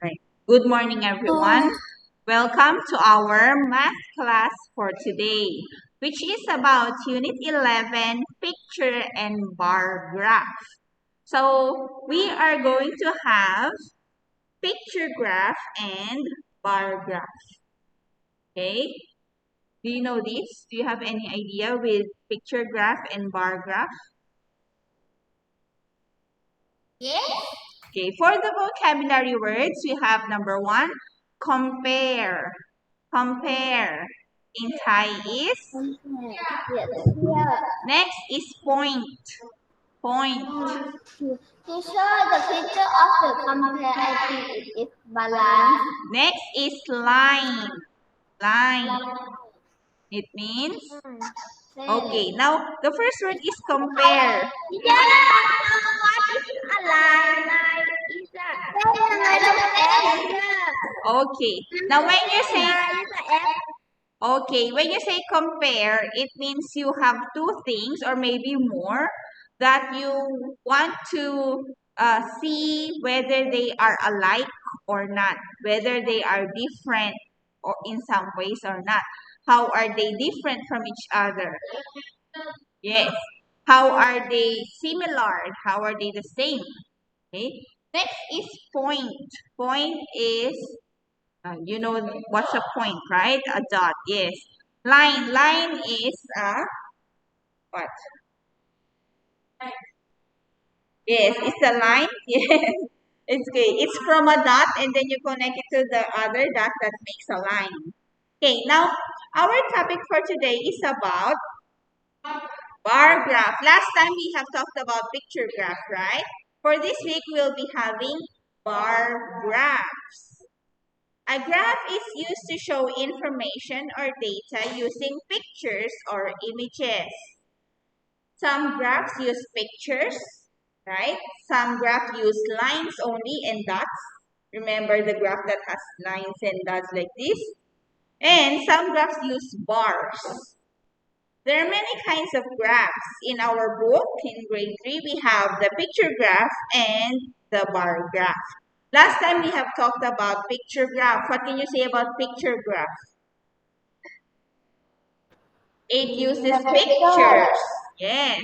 Right. Good morning, everyone. Welcome to our math class for today, which is about Unit 11, Picture and Bar Graph. So, we are going to have picture graph and bar graph. Okay? Do you know this? Do you have any idea with picture graph and bar graph? Yes. Okay, for the vocabulary words, we have number one, compare. Compare. In Thai is. Yes. Here. Next is point. Point. Teacher, the picture of the compare, I think it is balance. Next is line. Line. It means. Okay, Same. now the first word is compare. Teacher, what is a line? Line is a line of F. Okay, now when you say. Line is a F. Okay, when you say compare, it means you have two things or maybe more that you want to see whether they are alike or not, whether they are different or in some ways or not. How are they different from each other? Yes. How are they similar? How are they the same? Okay. Next is point. Point is you know what's a point, right? A dot, yes. Line. Line is a what? Yes, it's a line. Yes. It's okay. It's from a dot and then you connect it to the other dot that makes a line. Okay, now our topic for today is about bar graph. Last time we have talked about picture graph, right? For this week, we'll be having bar graphs. A graph is used to show information or data using pictures or images. Some graphs use pictures, right? Some graphs use lines only and dots. Remember the graph that has lines and dots like this? And some graphs use bars. There are many kinds of graphs. In our book, in grade 3, we have the picture graph and the bar graph. Last time we have talked about picture graph. What can you say about picture graph? It uses pictures. Yes.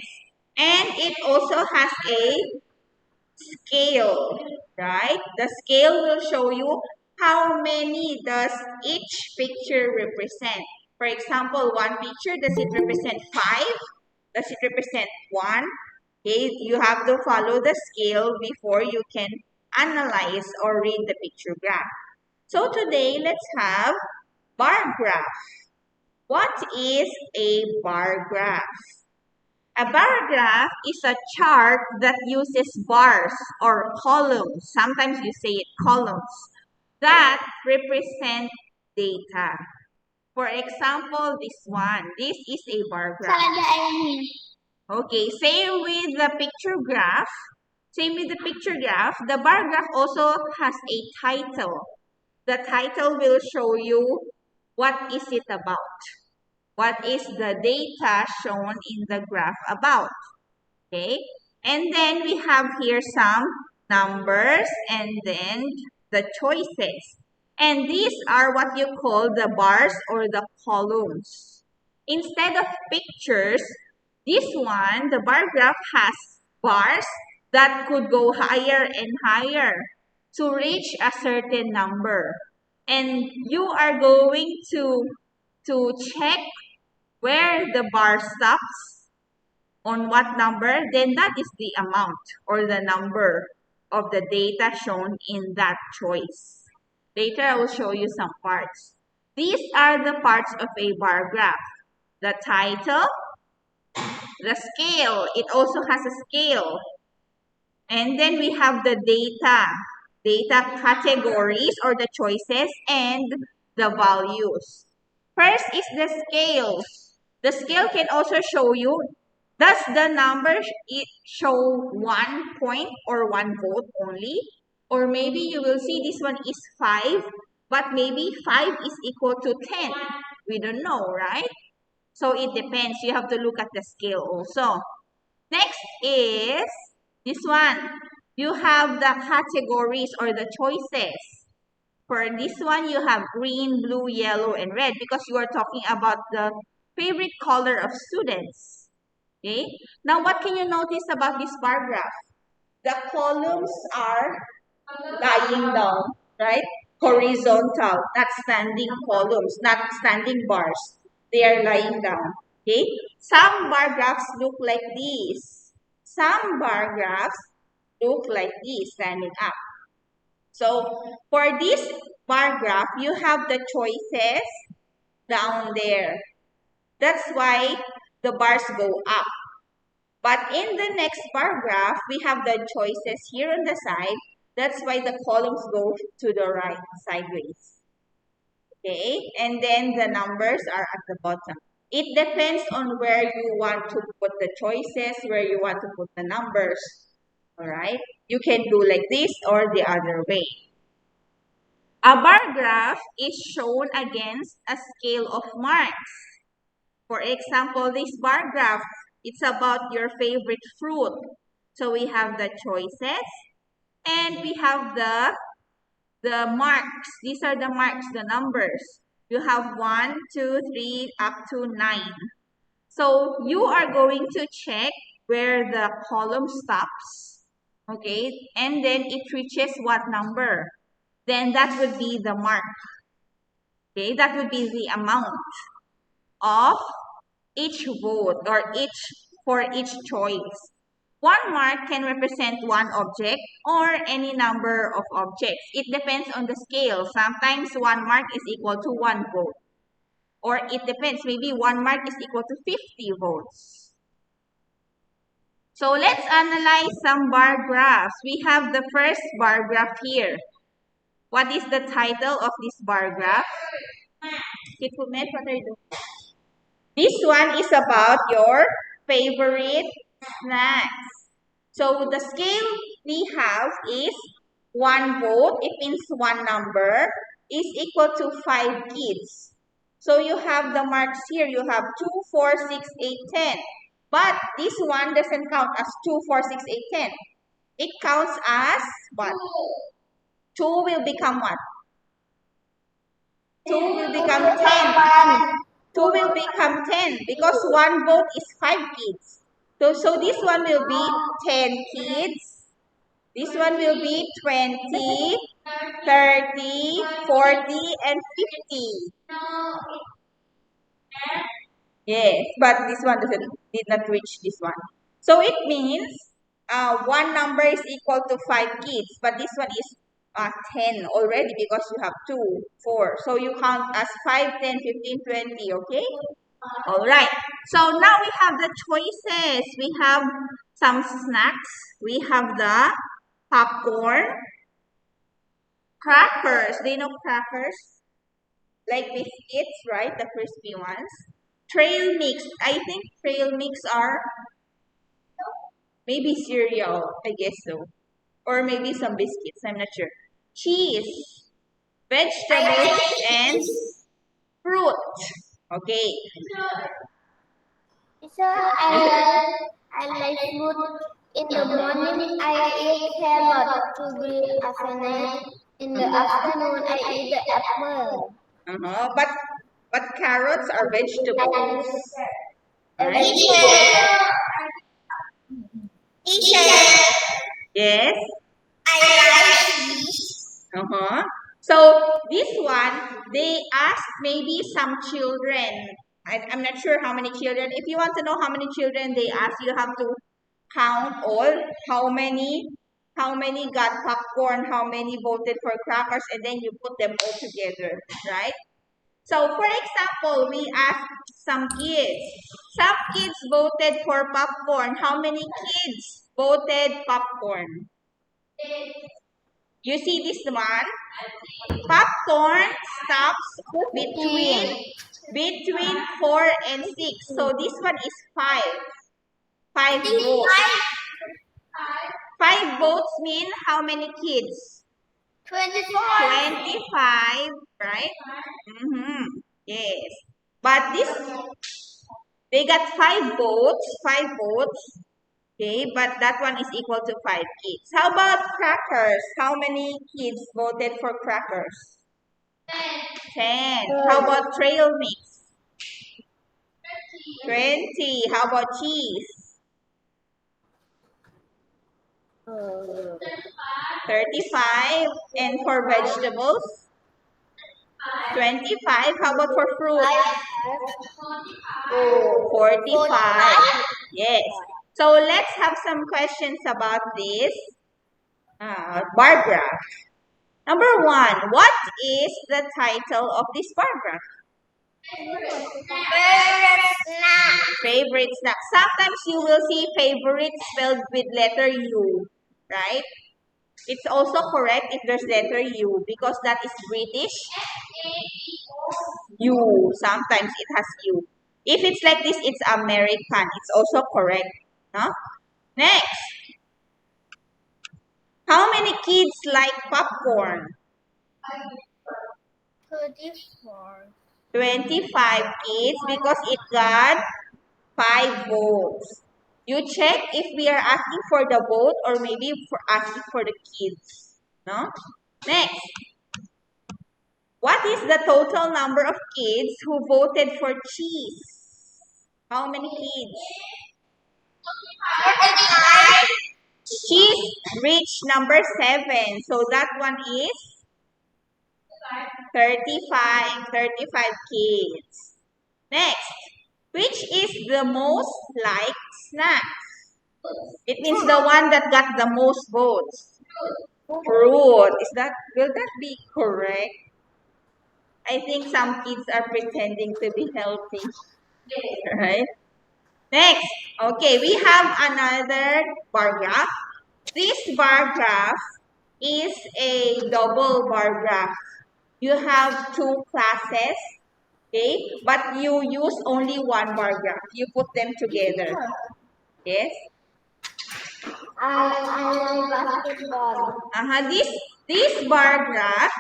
And it also has a scale, right? The scale will show you how many does each picture represent. For example, one picture, does it represent 5? Does it represent 1? Okay, you have to follow the scale before you can analyze or read the picture graph. So today, let's have bar graph. What is a bar graph? A bar graph is a chart that uses bars or columns. Sometimes you say it columns that represent data. For example, this one. This is a bar graph. Okay, same with the picture graph. Same with the picture graph. The bar graph also has a title. The title will show you what is it about. What is the data shown in the graph about? Okay, and then we have here some numbers and then the choices. And these are what you call the bars or the columns. Instead of pictures, this one, the bar graph has bars that could go higher and higher to reach a certain number. And you are going to check where the bar stops on what number, then that is the amount or the number of the data shown in that choice. Later, I will show you some parts. These are the parts of a bar graph. The title, the scale, it also has a scale. And then we have the data categories or the choices and the values. First is the scale. The scale can also show you, does the number it show 1 point or 1 vote only? Or maybe you will see this one is 5, but maybe 5 is equal to 10. We don't know, right? So it depends. You have to look at the scale also. Next is this one. You have the categories or the choices. For this one, you have green, blue, yellow, and red because you are talking about the favorite color of students. Okay. Now, what can you notice about this bar graph? The columns are lying down, right? Horizontal, not standing columns, not standing bars. They are lying down. Okay? Some bar graphs look like this. Some bar graphs look like this, standing up. So for this bar graph, you have the choices down there. That's why the bars go up. But in the next bar graph, we have the choices here on the side. That's why the columns go to the right sideways. Okay, and then the numbers are at the bottom. It depends on where you want to put the choices, where you want to put the numbers. All right, you can do like this or the other way. A bar graph is shown against a scale of marks. For example, this bar graph, it's about your favorite fruit. So we have the choices and we have the marks. These are the marks, the numbers. You have 1, 2, 3, up to 9. So you are going to check where the column stops. Okay, and then it reaches what number? Then that would be the mark. Okay, that would be the amount of each vote or each choice. One mark can represent one object or any number of objects. It depends on the scale. Sometimes one mark is equal to one vote. Or it depends, maybe one mark is equal to 50 votes. So let's analyze some bar graphs. We have the first bar graph here. What is the title of this bar graph? Kikumet, what are you doing? This one is about your favorite snacks. So the scale we have is one vote, it means one number, is equal to 5 kids. So you have the marks here, you have 2, 4, 6, 8, 10. But this one doesn't count as 2, 4, 6, 8, 10. It counts as what? 2 will become what? 2 will become 10. 2 will become 10 because one vote is 5 kids. So this one will be 10 kids. This one will be 20, 30, 40, and 50. Yes, but this one did not reach this one. So it means one number is equal to 5 kids, but this one is 10 already because you have 2, 4. So you count as 5, 10, 15, 20, okay? All right. So now we have the choices. We have some snacks. We have the popcorn, crackers. Do you know crackers? Like biscuits, right? The crispy ones. Trail mix. I think trail mix are maybe cereal. I guess so. Or maybe some biscuits. I'm not sure. Cheese, vegetables, and fruit. Okay. So I like fruit. In the morning, I eat carrot to be a snack. In the afternoon, I eat the apple. But carrots are vegetables. Right? Teacher, Yes. I like cheese. So this one, they asked maybe some children. I'm not sure how many children. If you want to know how many children they ask, you have to count all how many got popcorn, how many voted for crackers, and then you put them all together, right? So for example, we asked some kids. Some kids voted for popcorn. How many kids voted popcorn? You see this one? Popcorn stops between 4 and 6. So this one is 5. 5 votes. 5 votes mean how many kids? 25, right? Yes. But they got 5 votes. Okay, but that one is equal to 5 kids. How about crackers? How many kids voted for crackers? 10. How about trail mix? 20. How about cheese? 35. And for vegetables? 25. How about for fruit? 45. Yes. So let's have some questions about this bar graph. Number 1. What is the title of this bar graph? Favorite snack. Sometimes you will see favorite spelled with letter U, right? It's also correct if there's letter U because that is British. U. Sometimes it has U. If it's like this, it's American. It's also correct. No? Next. How many kids like popcorn? 34. 25 kids because it got 5 votes. You check if we are asking for the vote or maybe for asking for the kids. No? Next. What is the total number of kids who voted for cheese? How many kids? Cheese reached number 7. So that one is 35 kids. Next. Which is the most liked snack? It means the one that got the most votes. Fruit. Will that be correct? I think some kids are pretending to be healthy. Right? Next. Okay, we have another bar graph. This bar graph is a double bar graph. You have 2 classes, okay? But you use only one bar graph. You put them together. Yes? I like basketball. This bar graph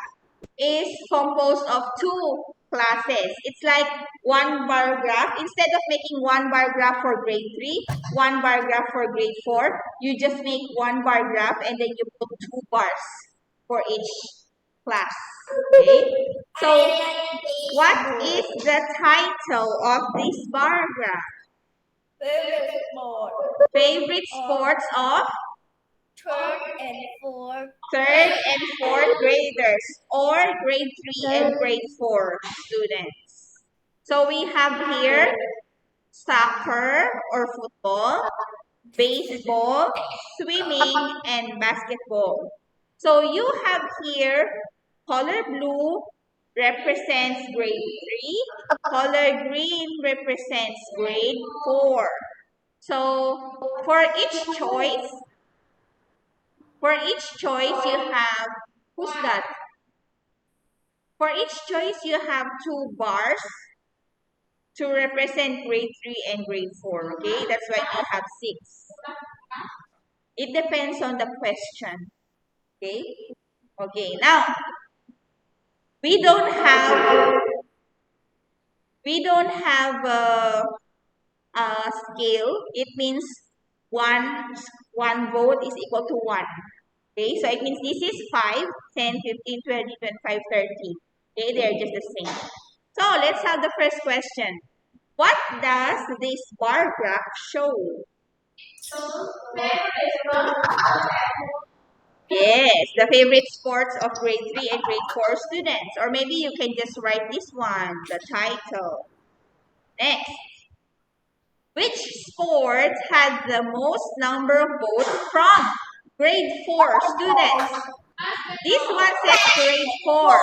is composed of 2 classes. It's like one bar graph. Instead of making one bar graph for grade 3, one bar graph for grade 4, you just make one bar graph and then you put 2 bars for each class. Okay? So, what is the title of this bar graph? Favorite sports of third and fourth graders or grade 3 and grade 4 students. So we have here soccer or football, baseball, swimming, and basketball. So you have here color blue represents grade 3, color green represents grade 4. So for each choice you have, who's that? For each choice you have 2 bars to represent grade 3 and grade 4. Okay, that's why you have 6. It depends on the question. Okay, okay. Now we don't have a scale. It means one vote is equal to 1. Okay, so it means this is 5, 10, 15, 20, 25, 30. Okay, they're just the same. So let's have the first question. What does this bar graph show? Yes, the favorite sports of grade 3 and grade 4 students. Or maybe you can just write this one, the title. Next. Which sports had the most number of votes from grade 4 students? This one says grade 4.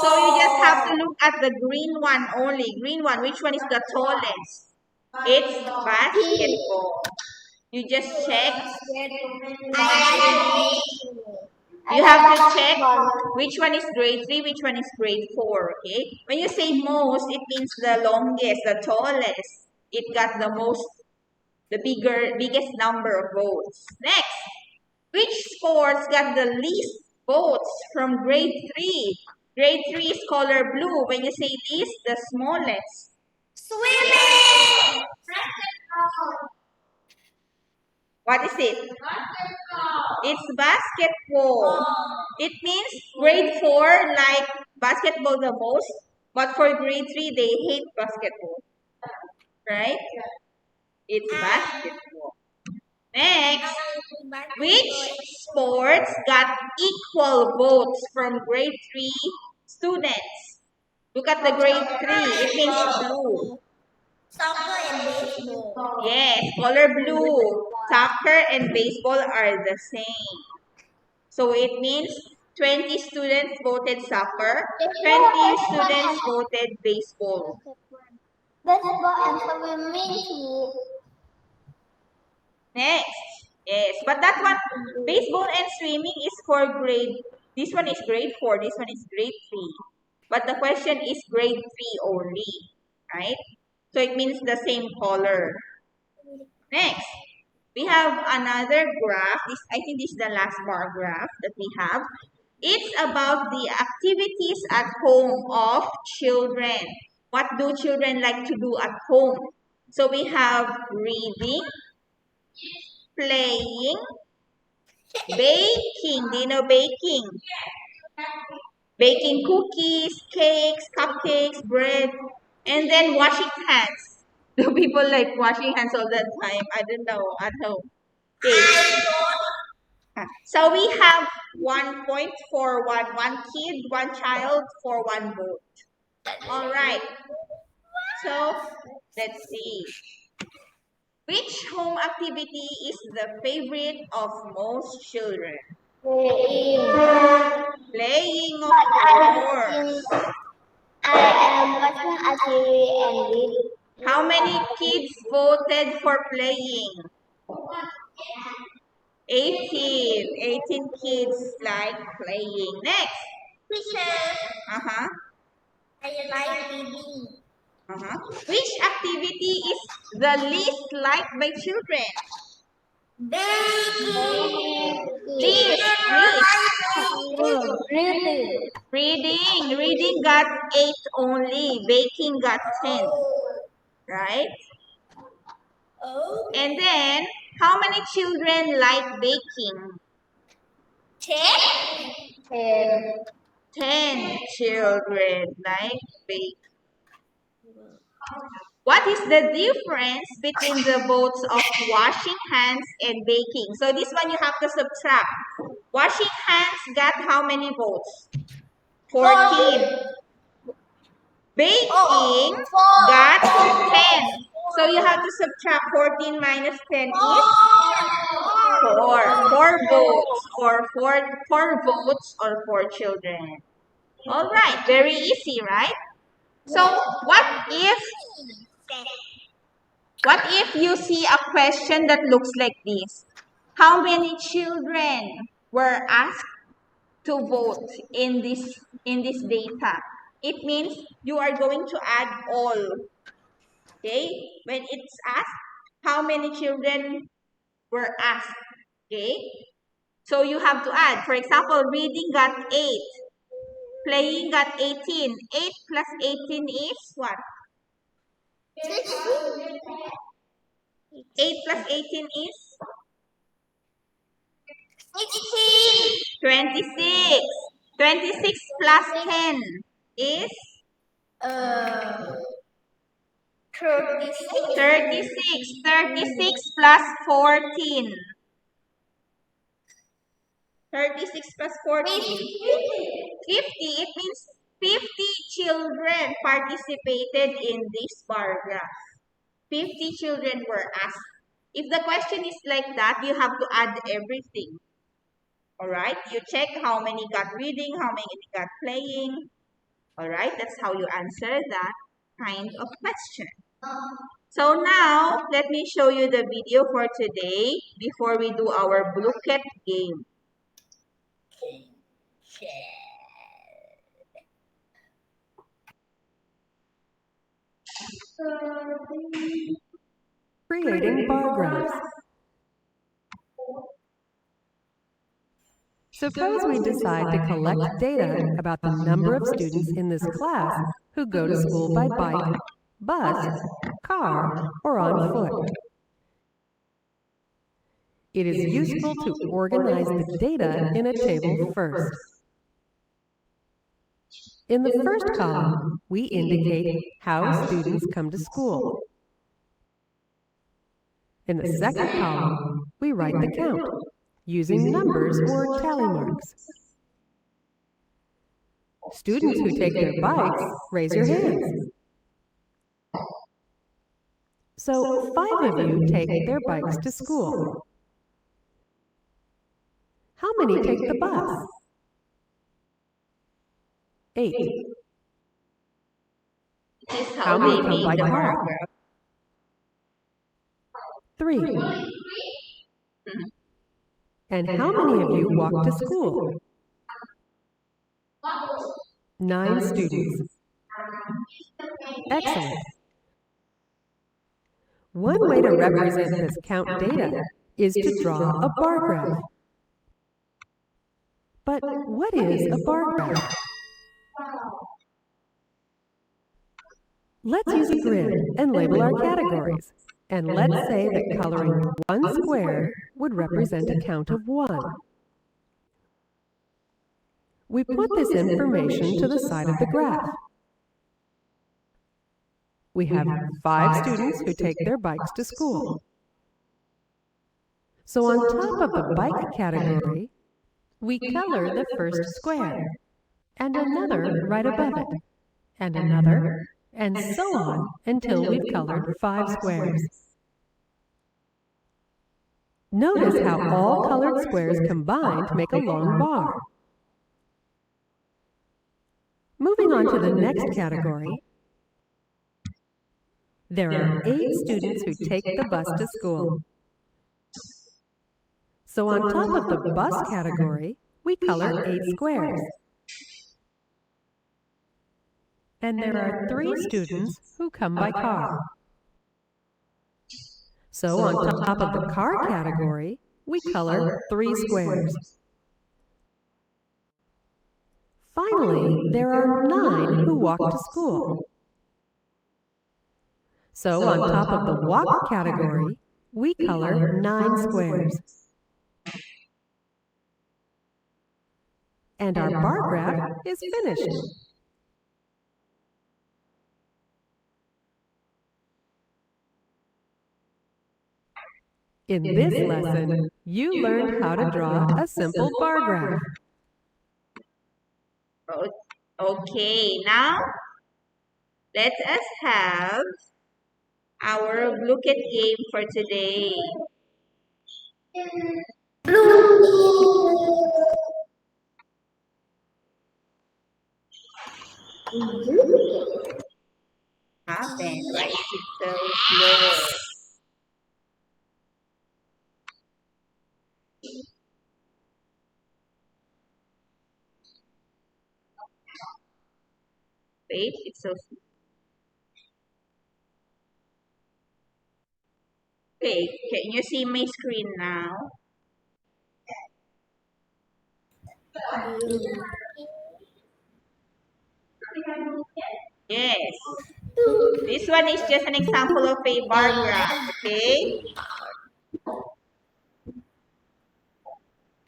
So you just have to look at the green one only. Green one, which one is the tallest? It's basketball. You just check. You have to check which one is grade 3, which one is grade 4. Okay? When you say most, it means the longest, the tallest. It got the most, the biggest number of votes. Next, which sports got the least votes from grade 3? Grade 3 is color blue. When you say least, the smallest. Swimming! What is it? It's basketball. It means grade 4 like basketball the most, but for grade 3 they hate basketball. Right? It's basketball. Next, which sports got equal votes from grade 3 students? Look at the grade 3. It means blue. Soccer and baseball. Yes, color blue. Soccer and baseball are the same. So it means 20 students voted soccer, 20 students voted baseball. Baseball and swimming too. Next. Yes, but that one, baseball and swimming is for grade, this one is grade 4, this one is grade 3. But the question is grade 3 only, right? So it means the same color. Next, we have another graph. I think this is the last bar graph that we have. It's about the activities at home of children. What do children like to do at home? So we have reading, playing, baking. Do you know baking? Baking cookies, cakes, cupcakes, bread, and then washing hands. Do people like washing hands all the time? I don't know, at home. Okay. So we have 1 point for one kid, one child for one vote. All right. So let's see. Which home activity is the favorite of most children? Playing, of course. I am watching a TV and reading. How many kids voted for playing? 18. 18 kids like playing. Next. Teacher, Uh-huh. I like reading. Uh-huh. Which activity is the least liked by children? Baking. List. Reading. Reading. Reading got 8 only. Baking got 10. Right? Oh. And then, how many children like baking? 10. 10 children like baking. What is the difference between the votes of washing hands and baking? So this one you have to subtract. Washing hands got how many votes? 14. Baking got 10. So you have to subtract 14 minus 10 is 4. 4 votes or 4 votes or 4 children. All right, very easy, right? So what if you see a question that looks like this? How many children were asked to vote in this data? It means you are going to add all. Okay? When it's asked, how many children were asked? Okay? So you have to add. For example, reading got 8. Playing got 18. 8 plus 18 is what? 8 plus 18 is? 16. 26. 26 plus 10 is? 36. 36. 36 plus 14. 36 plus 14. 50. It means 50 children participated in this bar graph. 50 children were asked. If the question is like that, you have to add everything. Alright? You check how many got reading, how many got playing. Alright? That's how you answer that kind of question. So now, let me show you the video for today before we do our Bluket game. Creating bar graphs. Suppose we decide to collect data about the number of students in this class who go to school by bike, bus, car, or on foot. It is useful to organize the data in a table first. In the first column, we indicate how students come to school. In the second column, we write the count, using numbers or tally marks. Students who take their bikes, raise your hands. So 5 of you take their bikes to school. How many take the bus? 8. This is How how many they come make by the car? bar graph. 3. And how many of you walk to school? 9 students. Excellent. One way to represent this count data is to draw a bar graph. But what is a bar graph? Let's use a grid and label our categories. And let's say that coloring one square would represent a count of 1. We put this information to the side of the graph. We have 5 students who take their bikes to school. So on top of the bike category, we color the first square, and another right above it, and another, and so on until we've colored 5 squares. Notice how all colored squares combined make a long bar. Moving on to the next category, there are 8 students who take the bus to school. So on top of the bus category, we color 8 squares. And there are 3 students who come by car. So on top of the car category, we color 3 squares. Finally, there are 9 who walk to school. So on top of the walk category, we color 9 squares. And our bar graph is finished. In this lesson, you learned how to draw a simple bar graph. Okay, now let us have our look at game for today. Happened. Why is it so slow? Wait, it's so slow. Okay, can you see my screen now? Yes. This one is just an example of a bar graph, okay?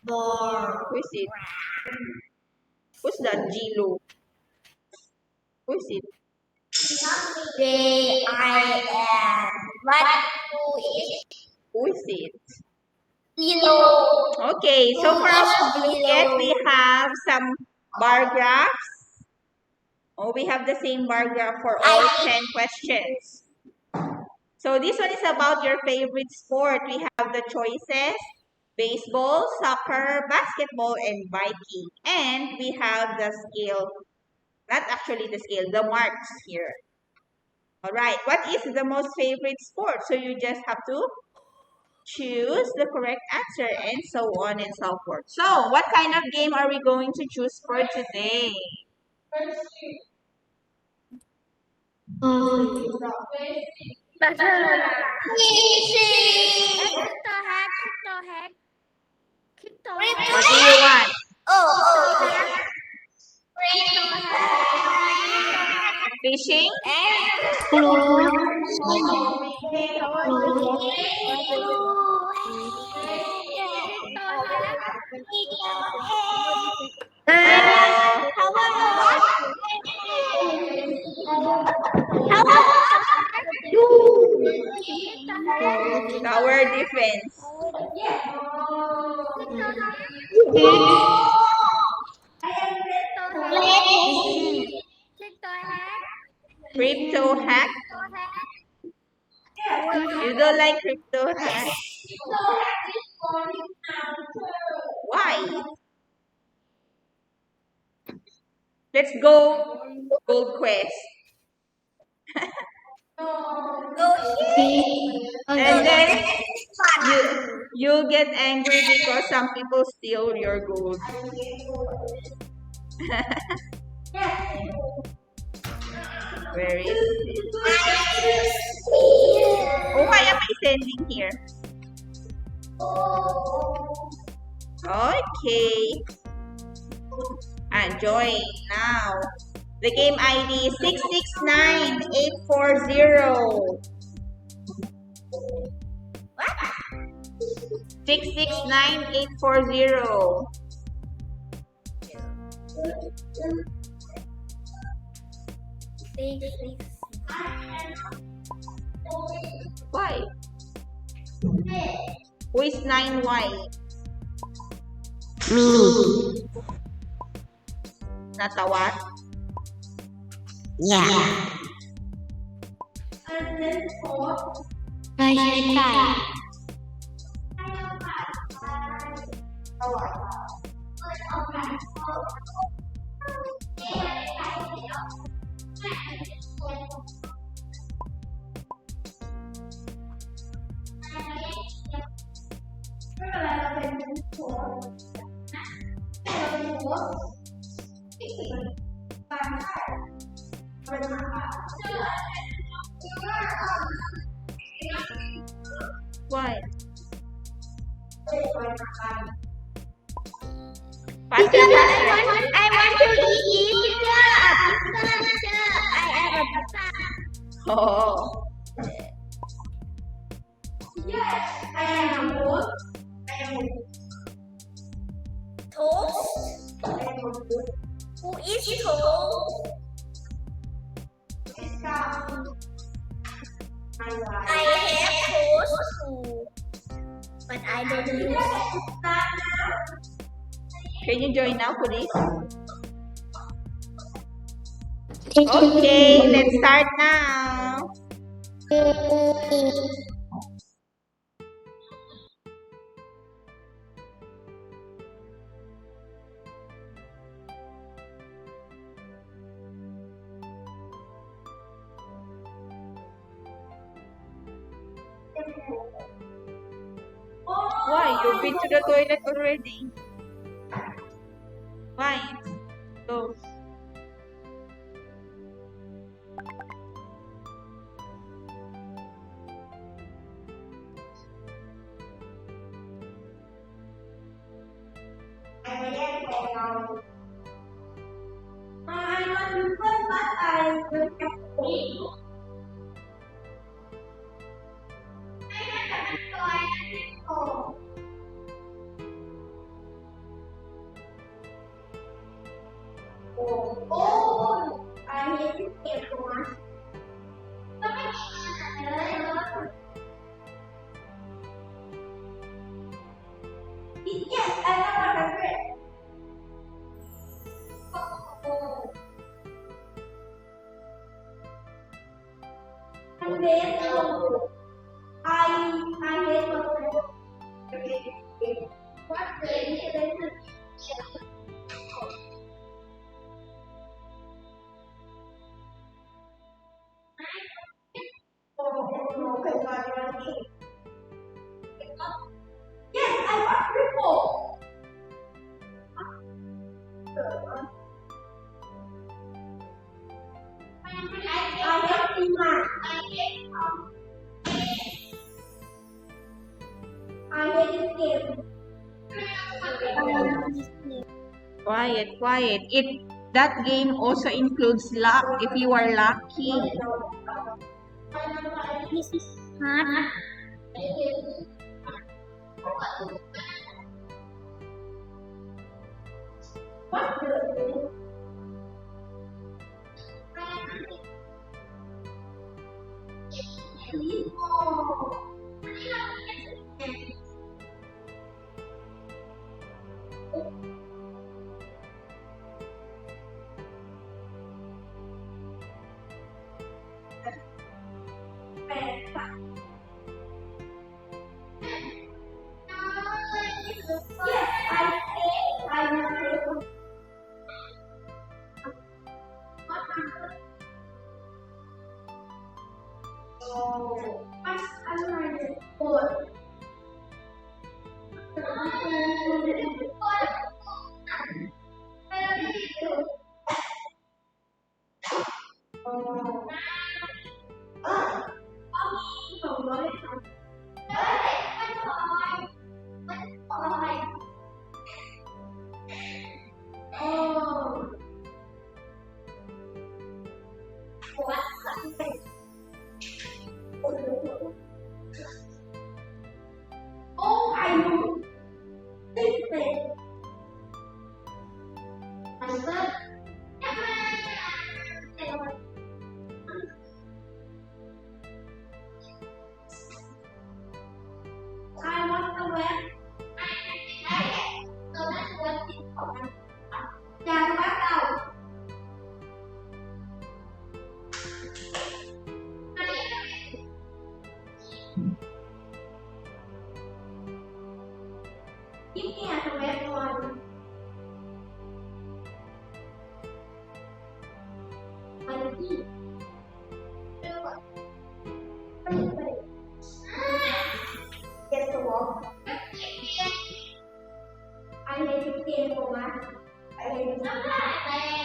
Who is it? Who's that, Gilo? Who is it? J-I-N. Who is it? Zero. Okay, so for our look at, we have some bar graphs. Oh, we have the same bar graph for all 10 questions. So this one is about your favorite sport. We have the choices: baseball, soccer, basketball, and biking. And we have the scale, not actually the scale, the marks here. All right, what is the most favorite sport? So you just have to choose the correct answer and so on and so forth. So what kind of game are we going to choose for today? What do you want? Fishing? Tower defense. Crypto hack. You don't like crypto hack? Why? Let's go Gold Quest. And then you'll get angry because some people steal your gold. Where is it? Oh, why am I sending here? Okay. And join now. The game ID is 669840. 669840. Why? Who is 9Y? Me. Natawat? Yeah. Bye. Why? Faster, faster. I want to eat pizza. I have a pizza. Oh. Toast? Who is toast? I have toast too, but I don't use it. Can you join now, please? Okay, let's start now. Why? You've been to the toilet already. Why? Go. Quiet, quiet. That game also includes luck if you are lucky. This is hard.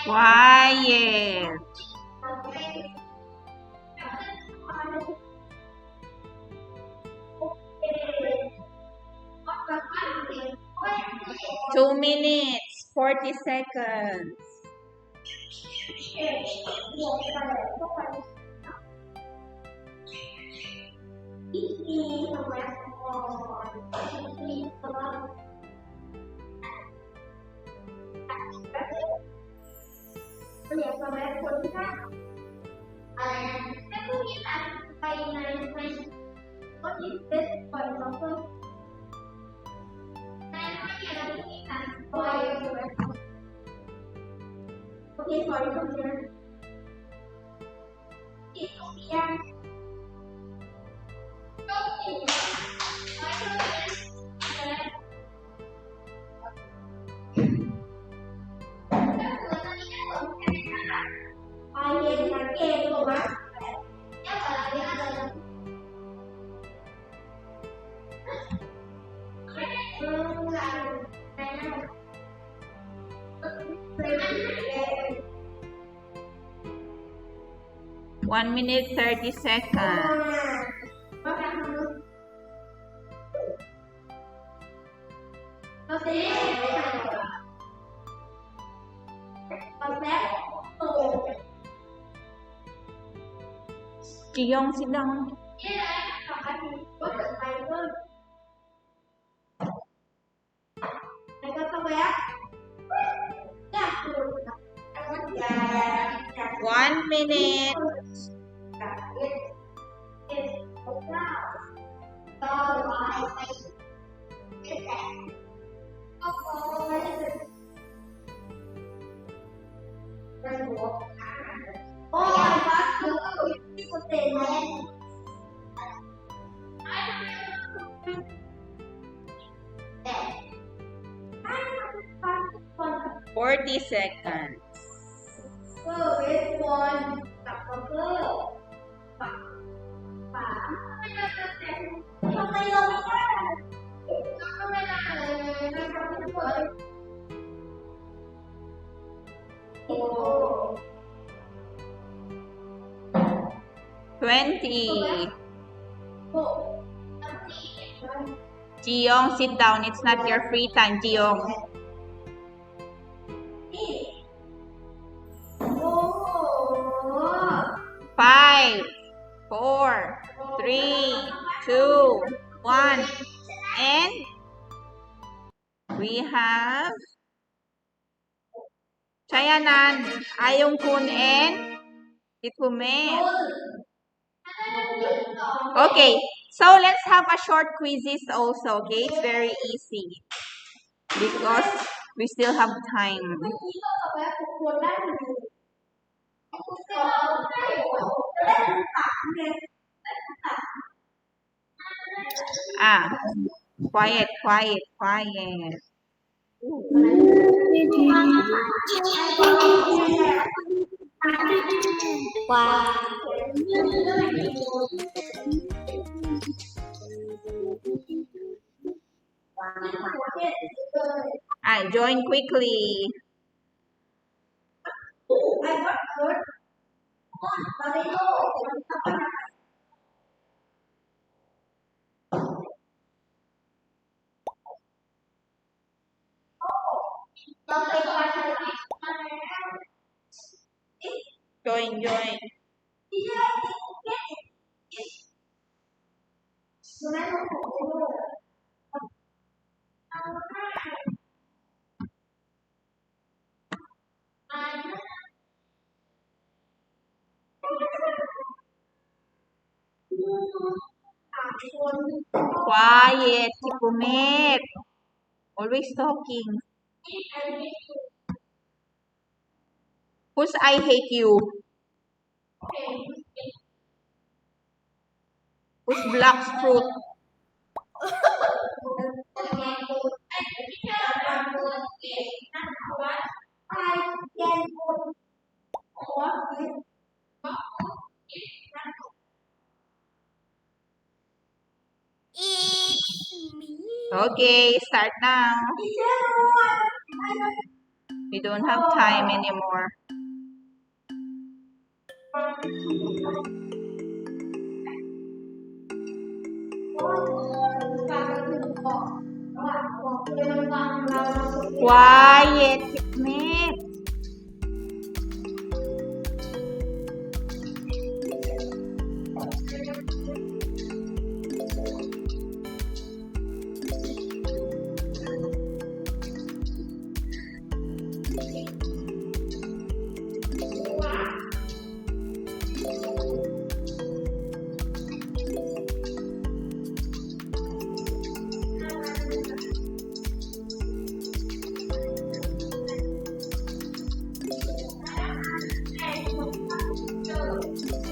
Quiet. 2 minutes, 40 seconds. One minute, 30 seconds. Jiyong, sit down. One minute. Forty seconds. Twenty. Jiyong, sit down. It's not your free time, Jiyong. Five, 4, 3, 2, 1, and we have Chayanan, Ayong Kun, and Ikume. Okay, so let's have a short quizzes also, okay? It's very easy because we still have time. Ah, quiet, quiet, quiet. Wow. Ah, join quickly. Join, join. Quiet, Tikumet. Always talking. Who's I hate you? Who's black fruit? It's me. Okay, start now. We don't have time anymore. Quiet, Tikumet.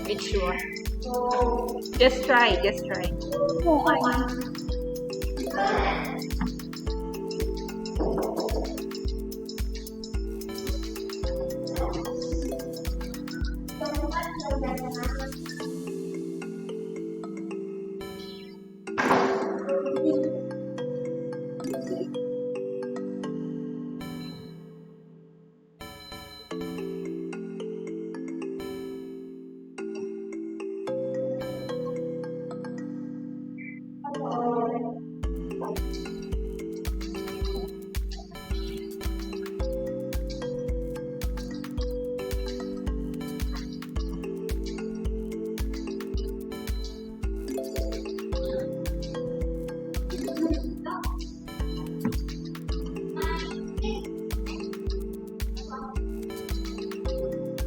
Which one? Just try, just try.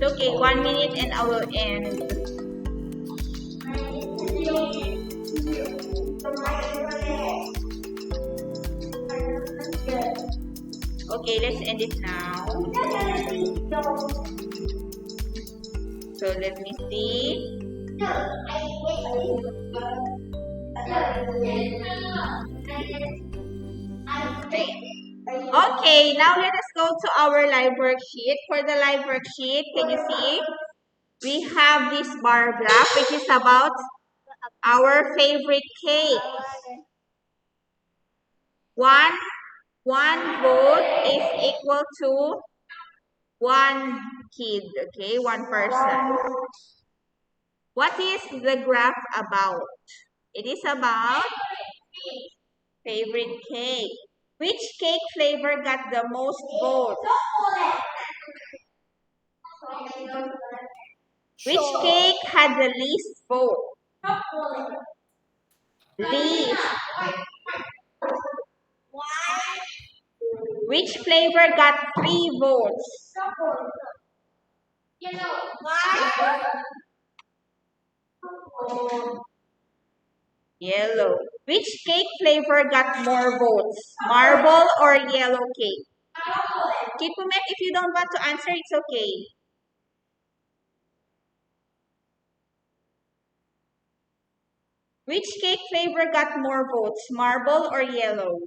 It's okay, 1 minute and I will end. Okay, let's end it now. So let me see. Okay, now let us go to our live worksheet. For the live worksheet, can you see? We have this bar graph which is about our favorite cake. One vote is equal to one kid, okay? One person. What is the graph about? It is about favorite cake. Which cake flavor got the most votes? Which cake had the least vote? Least. Which flavor got 3 votes? Yellow. Which cake flavor got more votes? Marble or yellow cake? Kipumet, if you don't want to answer, it's okay. Which cake flavor got more votes? Marble or yellow?